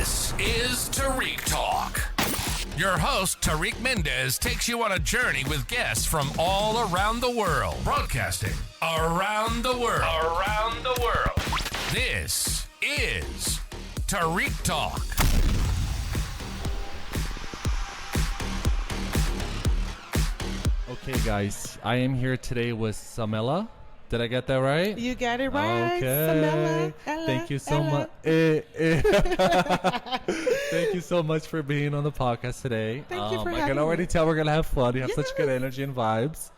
This is Tarik Talk. Your host, Tarik Mendez, takes you on a journey with guests from all around the world. Broadcasting around the world. Around the world. This is Tarik Talk. Okay, guys, I am here today with Samela. Did I get that right? You got it right. Okay. Samela. Ella, Thank you so Ella. much. Thank you so much for being on the podcast today. Thank you for I having can already me. tell we're going to have fun. You have such good Yes. energy and vibes.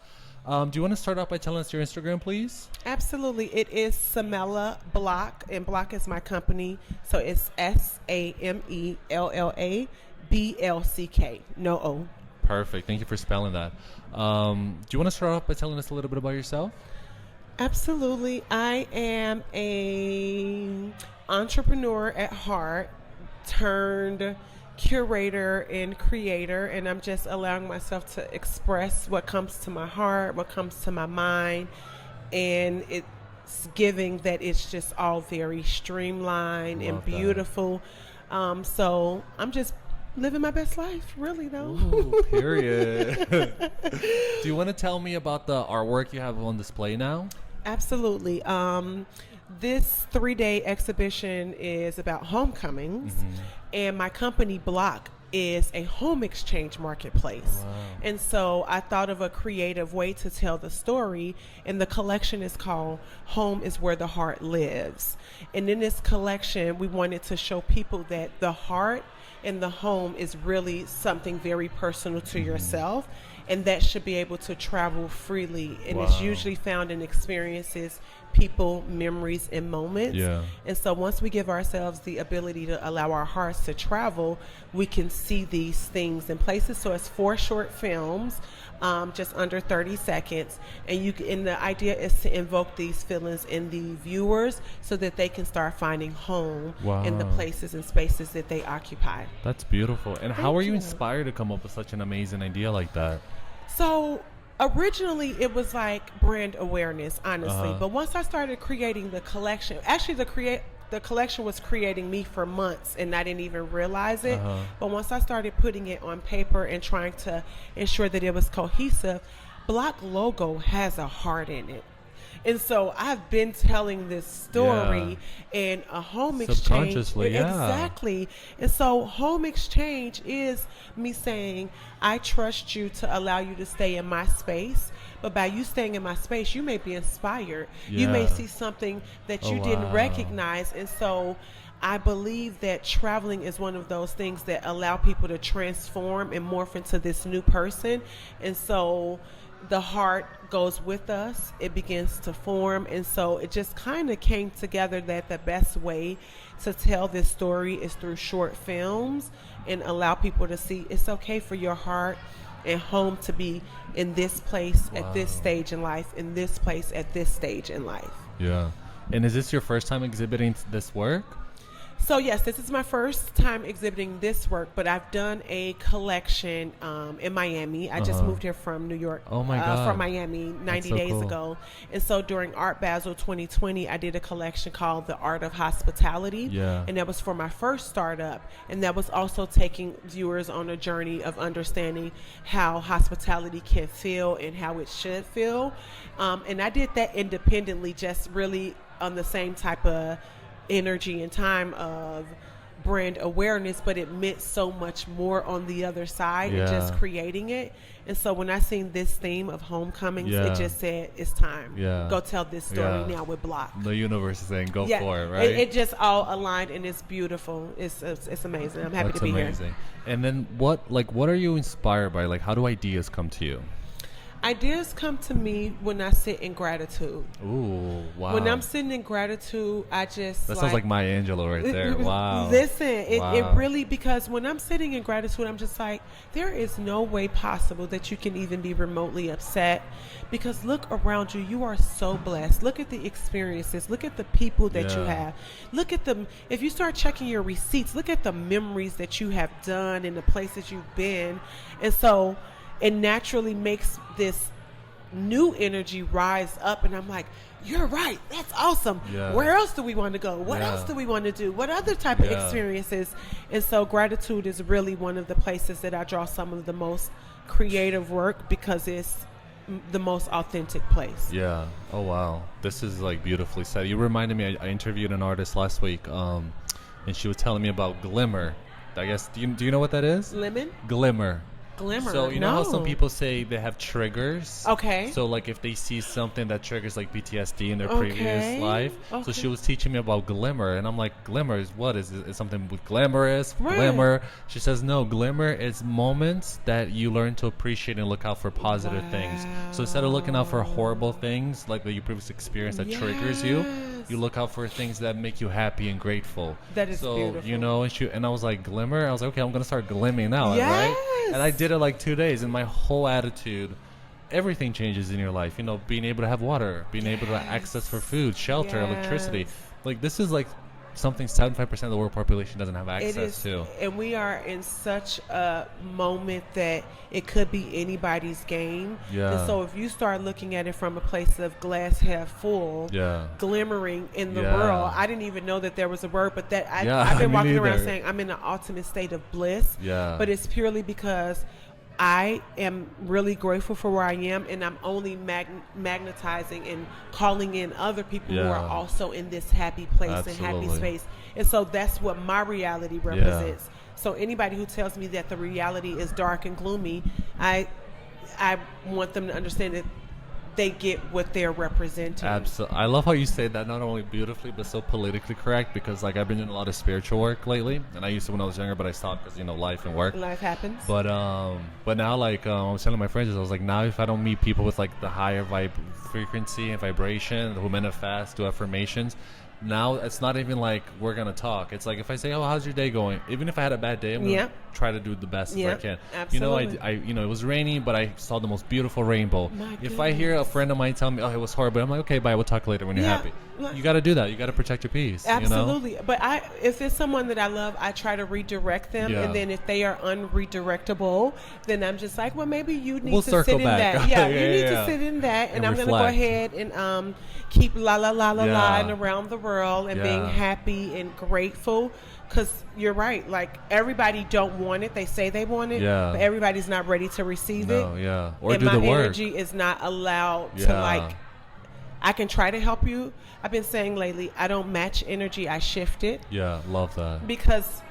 Do you want to start off by telling us your Instagram, please? Absolutely. It is Samela Block, and Block is my company. So it's SAMELLABLCK. No O. Perfect. Thank you for spelling that. Do you want to start off by telling us a little bit about yourself? Absolutely. I am a entrepreneur at heart turned curator and creator, and I'm just allowing myself to express what comes to my heart, what comes to my mind, and it's giving that it's just all very streamlined and Love that. beautiful. So I'm just living my best life, really, though. Ooh, period. Do you want to tell me about the artwork you have on display now? Absolutely. This 3-day exhibition is about homecomings, and my company Block is a home exchange marketplace. Wow. And so I thought of a creative way to tell the story, and the collection is called Home is Where the Heart Lives. And in this collection, we wanted to show people that the heart and the home is really something very personal to yourself, and that should be able to travel freely. And it's Wow. usually found in experiences, people, memories, and moments. Yeah. And so once we give ourselves the ability to allow our hearts to travel, we can see these things in places. So it's 4 short films, just under 30 seconds. And the idea is to invoke these feelings in the viewers so that they can start finding home in the Wow. places and spaces that they occupy. That's beautiful. And how Thank were you you. inspired to come up with such an amazing idea like that? So originally it was like brand awareness, honestly. Uh-huh. But once I started creating the collection, actually the collection was creating me for months, and I didn't even realize it. Uh-huh. But once I started putting it on paper and trying to ensure that it was cohesive, Block logo has a heart in it. And so I've been telling this story in a home exchange. Subconsciously, yeah. Exactly. And so home exchange is me saying, I trust you to allow you to stay in my space. But by you staying in my space, you may be inspired. You may Yeah. see something that you didn't wow. recognize. And so I believe that traveling is one of those things that allow people to transform and morph into this new person. And so the heart goes with us, it begins to form, and so it just kind of came together that the best way to tell this story is through short films and allow people to see it's okay for your heart and home to be in this place at this Wow. stage in life, in this place at this stage in life. Yeah. And is this your first time exhibiting this work? So yes, this is my first time exhibiting this work, but I've done a collection in Miami. I just moved here from New York, Oh my God. from Miami 90 so days cool. ago. And so during Art Basel 2020, I did a collection called The Art of Hospitality. Yeah. And that was for my first startup. And that was also taking viewers on a journey of understanding how hospitality can feel and how it should feel. And I did that independently, just really on the same type of energy and time of brand awareness, but it meant so much more on the other side and just Yeah. creating it. And so when I seen this theme of homecomings, Yeah. it just said it's time. Yeah. Go tell this story Yeah. now with Block. The universe is saying go Yeah, for it, right? it just all aligned, and it's beautiful. It's amazing. I'm happy That's to be amazing. here. And then what are you inspired by? Like, how do ideas come to you? Ideas come to me when I sit in gratitude. Ooh, wow. When I'm sitting in gratitude, I just That sounds like Maya Angelou right there. Wow. Listen, it Wow. really, because when I'm sitting in gratitude, I'm just like, there is no way possible that you can even be remotely upset, because look around you. You are so blessed. Look at the experiences. Look at the people that you Yeah. have. Look at them. If you start checking your receipts, look at the memories that you have done and the places you've been. And so it naturally makes this new energy rise up, and I'm like, you're right, that's awesome. Yeah. Where else do we want to go? What else do we want to do? What other type of experiences? And so gratitude is really one of the places that I draw some of the most creative work, because it's the most authentic place. Yeah. Oh wow, this is like beautifully said. You reminded me, I interviewed an artist last week, and she was telling me about glimmer. I guess, do you know what that is? Lemon? Glimmer. So you know how some No. people say they have triggers? Okay. So like if they see something that triggers like PTSD in their Okay. previous life. So Okay. she was teaching me about glimmer, and I'm like, glimmer is what? Is it something with glamorous? Right. Glimmer? She says no, glimmer is moments that you learn to appreciate and look out for positive things. So instead of looking out for horrible things like that you previously experienced that triggers you, you look out for things that make you happy and grateful. That is so, beautiful. you know, and I was like, glimmer? I was like, okay, I'm going to start glimming now, right? Yes. And I did it like 2 days, and my whole attitude, everything changes in your life. You know, being able to have water, being able to access for food, shelter, electricity. Yes. Like, this is like something 75% of the world population doesn't have It access is, to. and we are in such a moment that it could be anybody's game. Yeah. And so if you start looking at it from a place of glass half full, Yeah. glimmering in the Yeah. world, I didn't even know that there was a word, but that Yeah, I've been me walking around neither. saying I'm in an ultimate state of bliss. Yeah. But it's purely because I am really grateful for where I am, and I'm only magnetizing and calling in other people who Yeah. are also in this happy place and happy Absolutely. space. And so that's what my reality represents. So anybody who tells me that the reality is dark and gloomy, I want them to understand that they get what they're representing. Absolutely. I love how you say that, not only beautifully but so politically correct, because like I've been doing a lot of spiritual work lately, and I used to when I was younger, but I stopped because, you know, life and work. Life happens. But now, like I was telling my friends, I was like, now if I don't meet people with like the higher frequency and vibration who manifest, do affirmations, now it's not even like we're gonna talk. It's like if I say, "Oh, how's your day going?" Even if I had a bad day, I'm gonna try to do the best as I can. Absolutely. You know, I you know, it was raining, but I saw the most beautiful rainbow. My If I hear a goodness. friend of mine tell me, "Oh, it was horrible," I'm like, "Okay, bye. We'll talk later when you're Yeah. happy." Like- You got to do that. You got to protect your peace. Absolutely. You know? But if it's someone that I love, I try to redirect them. Yeah. And then if they are unredirectable, then I'm just like, well, maybe you need We'll to circle sit in back. that. Yeah, Yeah, you need yeah. to sit in that. And And I'm going to go reflect. ahead and keep la la la la la and around the world and being Yeah. happy and grateful. Because you're right. Like, everybody don't want it. They say they want it. Yeah. But everybody's not ready to receive it. No, yeah. Or And do my the work. energy is not allowed to, Yeah. like, I can try to help you. I've been saying lately, I don't match energy, I shift it, Yeah, love that. because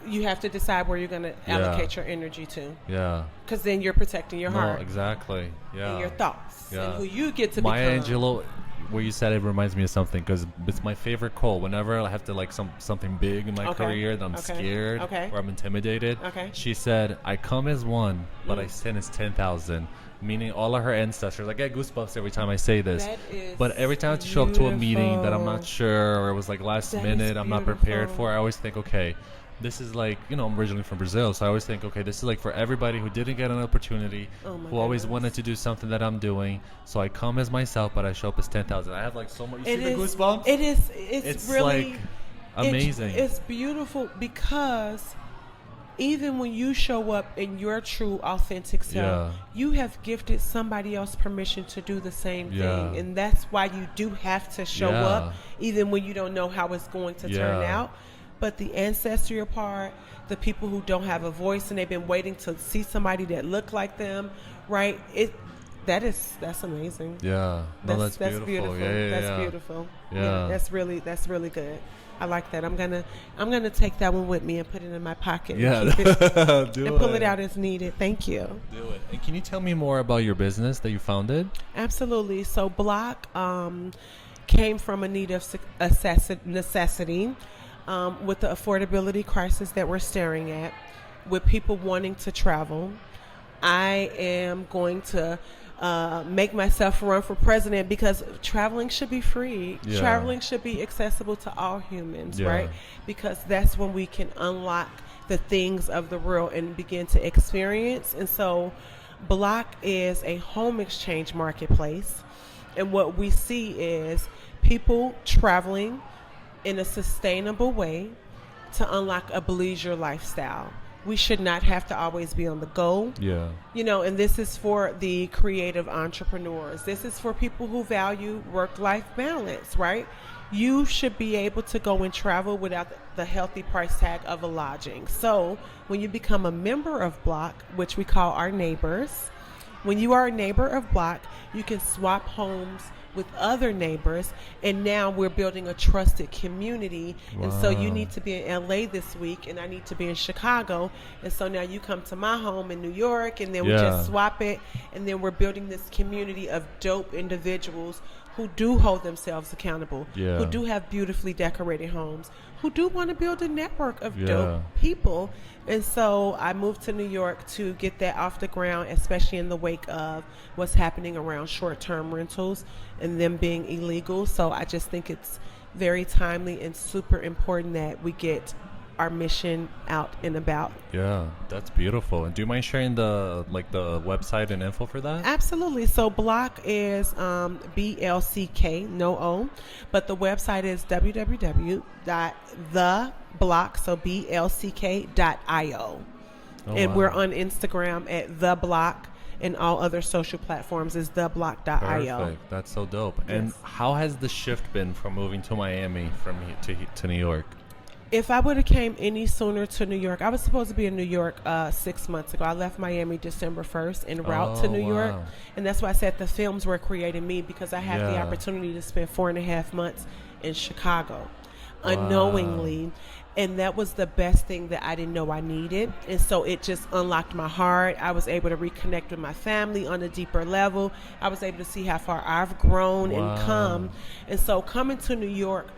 you have to decide where you're going to Yeah. allocate your energy to, Yeah. because then you're protecting your No, heart exactly. Yeah. and your thoughts Yeah. and who you get to Maya become. Angelou, where you said it reminds me of something, because it's my favorite quote. Whenever I have to like something big in my Okay. career that I'm Okay. scared Okay. or I'm intimidated, Okay. she said, "I come as one, but I sin as 10,000." Meaning all of her ancestors. I get goosebumps every time I say this. That is But every time I show up to a meeting that I'm not beautiful. sure, or it was like last That is minute, I'm not prepared beautiful. for, I always think, okay, this is like, you know, I'm originally from Brazil, so I always think, okay, this is like for everybody who didn't get an opportunity, Oh my who always goodness. wanted to do something that I'm doing. So I come as myself, but I show up as 10,000. I have like so much. You see the goosebumps? It's really like amazing. It's beautiful, because even when you show up in your true authentic self, Yeah. you have gifted somebody else permission to do the same Yeah. thing, and that's why you do have to show Yeah. up even when you don't know how it's going to turn Yeah. out. But the ancestral part, the people who don't have a voice and they've been waiting to see somebody that look like them, right? That's amazing. Yeah. No, that's beautiful. Yeah, That's beautiful. Yeah. That's really good. I like that. I'm gonna take that one with me and put it in my pocket. Yeah. And, keep it, Do and pull it out as needed. Thank you. Do it. And can you tell me more about your business that you founded? Absolutely. So Block came from a need of necessity, with the affordability crisis that we're staring at, with people wanting to travel. I am going to make myself run for president, because traveling should be free. Yeah. Traveling should be accessible to all humans, Yeah. right? Because that's when we can unlock the things of the world and begin to experience. And so Block is a home exchange marketplace. And what we see is people traveling in a sustainable way to unlock a bleisure lifestyle. we should not have to always be on the go. Yeah. You know, and this is for the creative entrepreneurs. This is for people who value work-life balance, right? You should be able to go and travel without the healthy price tag of a lodging. So when you become a member of Block, which we call our neighbors, when you are a neighbor of Block, you can swap homes with other neighbors, and now we're building a trusted community. Wow. And so you need to be in LA this week, and I need to be in Chicago, and so now you come to my home in New York, and then we just swap it, and then we're building this community of dope individuals who do hold themselves accountable, who do have beautifully decorated homes, who do want to build a network of dope people. And so I moved to New York to get that off the ground, especially in the wake of what's happening around short-term rentals and them being illegal. So I just think it's very timely and super important that we get our mission out and about. Yeah, that's beautiful. And do you mind sharing the website and info for that? Absolutely. So Block is BLCK, no O, but the website is www.theblock, so BLCK.io. And we're on Instagram at The Block, and all other social platforms is theblock.io. Perfect. That's so dope. Yes. And how has the shift been from moving to Miami from here to New York? If I would have came any sooner to New York, I was supposed to be in New York 6 months ago. I left Miami December 1st en route to New York. And that's why I said the films were creating me, because I had the opportunity to spend 4.5 months in Chicago unknowingly. And that was the best thing that I didn't know I needed. And so it just unlocked my heart. I was able to reconnect with my family on a deeper level. I was able to see how far I've grown and come. And so coming to New York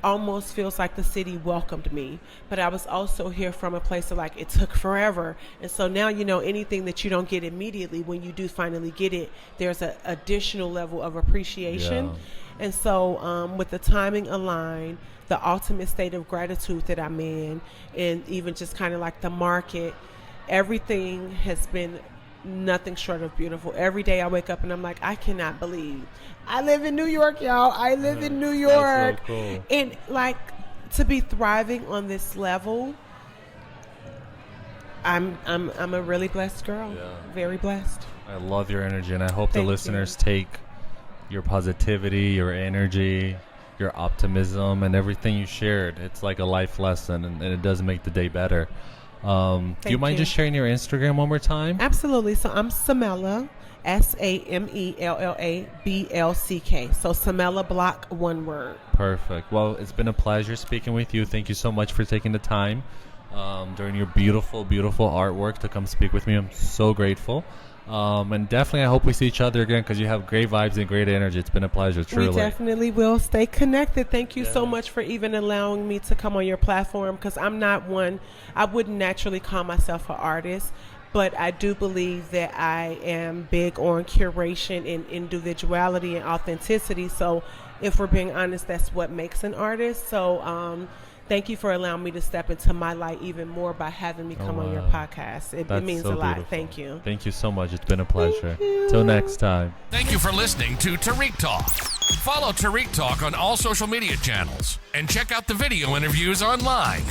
almost feels like the city welcomed me, but I was also here from a place of like, it took forever. And so now, you know, anything that you don't get immediately, when you do finally get it, there's an additional level of appreciation. And so with the timing aligned, the ultimate state of gratitude that I'm in, and even just kind of like the market, everything has been nothing short of beautiful. Every day I wake up and I'm like, I cannot believe I live in New York, y'all. I live in New York. That's so cool. And like, to be thriving on this level, I'm a really blessed girl. Very blessed. I love your energy, and I hope the listeners take your positivity, your energy, your optimism, and everything you shared. It's like a life lesson, and it does make the day better. Do you mind just sharing your Instagram one more time? Absolutely. So I'm Samella, Samella BLCK. So Samella Block, one word. Perfect. Well, it's been a pleasure speaking with you. Thank you so much for taking the time during your beautiful, beautiful artwork to come speak with me. I'm so grateful. And definitely I hope we see each other again, because you have great vibes and great energy. It's been a pleasure, truly. We definitely will stay connected. Thank you so much for even allowing me to come on your platform, because I'm not one, I wouldn't naturally call myself an artist, but I do believe that I am big on curation and individuality and authenticity. So if we're being honest, that's what makes an artist. So thank you for allowing me to step into my light even more by having me come on your podcast. It means so a lot. Beautiful. Thank you. Thank you so much. It's been a pleasure. Till next time. Thank you for listening to Tarik Talk. Follow Tarik Talk on all social media channels and check out the video interviews online.